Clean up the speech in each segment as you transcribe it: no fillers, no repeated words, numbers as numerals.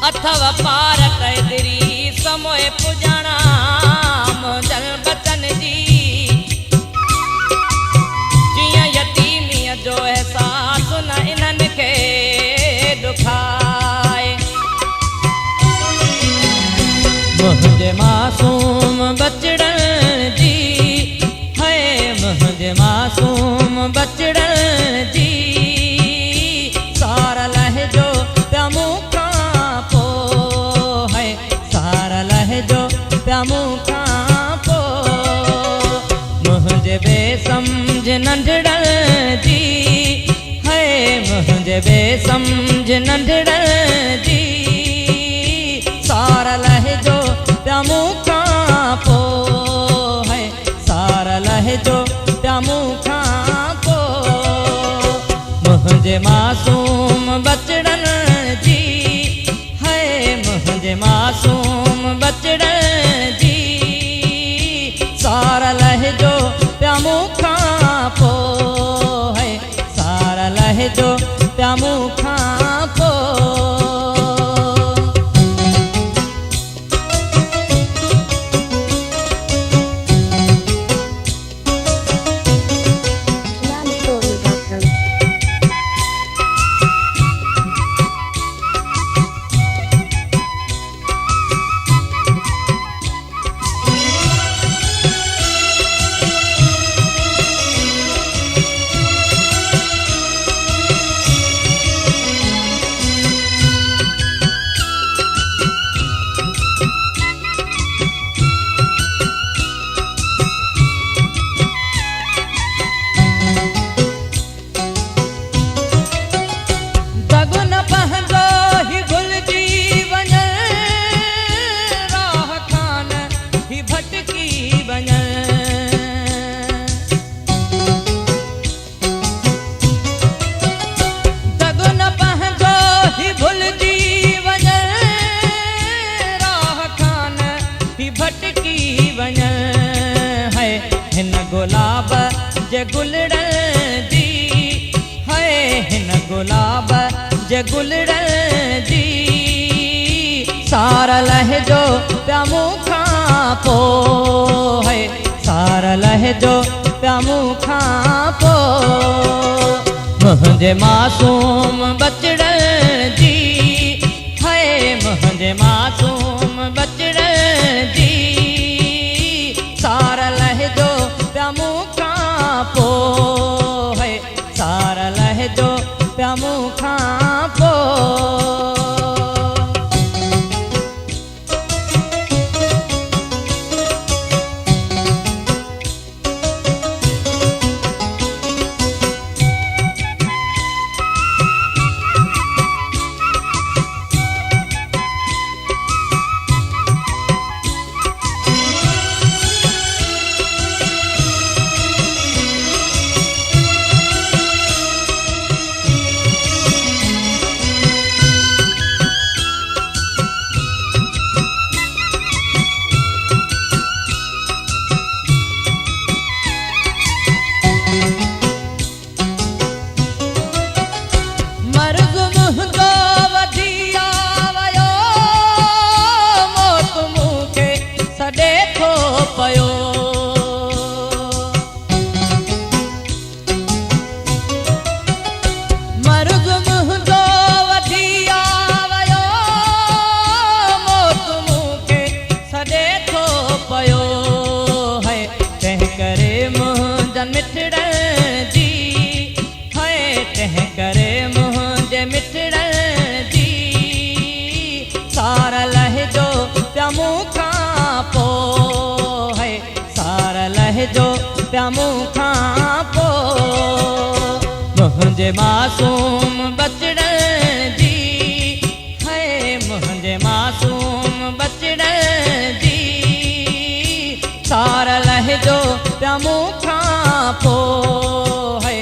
अथव पार कैदरी समोए पुजाणा मुंहिंजल बचन जी जिया यतीमीअ जो एहसास न इन्हनि खे दुखाए मुंहिंजे मासूम बचड़नि जी है मुंहिंजे मासूम बचड़नि जी सार लहजो प्यामू खां पोइ है सार लहजो प्यामू खां पोइ मुंहिंजे बेसमझ नंढड़नि जी है मुंहिंजे बेसमझ नंढड़नि जी सार लहजो प्यामू खां पोइ है सार लहजो प्यामू खां पोइ मुंहिंजे मासूम बचड़नि जी है मुंहिंजे मासूम बचड़नि जी सार लहजो प्यामू खां पोइ है सार लहजो प्यामू खां पोइ गुलाब जे गुलड़नि जी है हिन गुलाब जे गुलड़नि जी सार लहजो प्यामू खां पोइ है सार लहजो प्यामू खां पोइ मुंहिंजे मासूम बचड़नि जी है मुंहिंजे मासूम बचड़नि जी सार लहजो प्यामू खां पोइ है सार लहजो प्यामू खां पोइ प्यामू खां पोइ मुंहिंजे मासूम बचड़नि जी है मुंहिंजे मासूम बचड़नि जी सार लहजो प्यामू खां पोइ है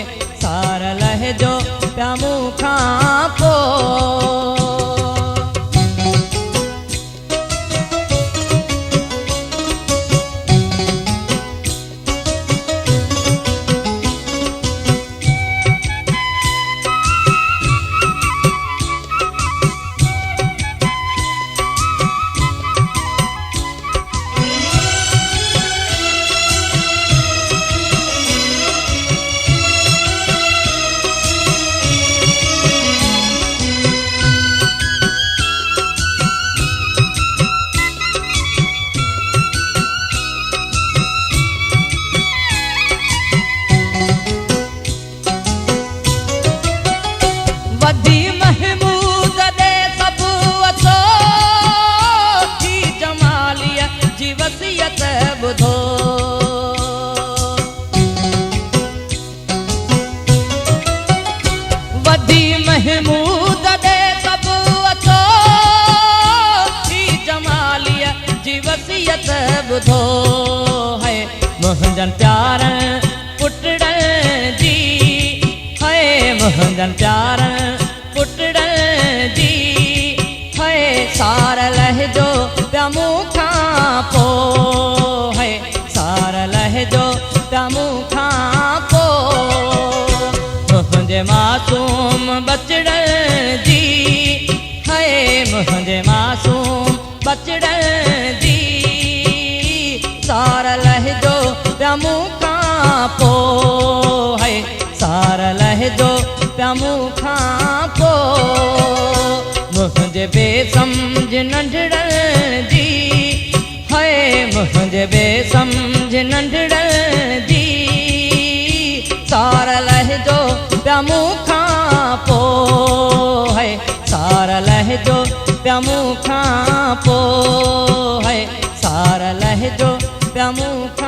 सार लहजो प्यामू खां पोइ भेनरनि प्यारनि पुटड़नि जी है सार लहजो पिया मूंखां पोइ है सार लहजो पिया मूंखां पोइ मुंहिंजे मासूम बचड़नि जी है मुंहिंजे मासूम बचड़नि जी सार लहजो पिया मूंखां पोइ है सार लहजो पिया मूंखां पोइ मुंहिंजे बेसमझ नंढड़नि जी है मुंहिंजे बेसमझ नंढड़नि जी सार लहजो पिया मूंखां पोइ है सार लहजो पिया मूंखां पोइ है सार लहजो पिया मूंखां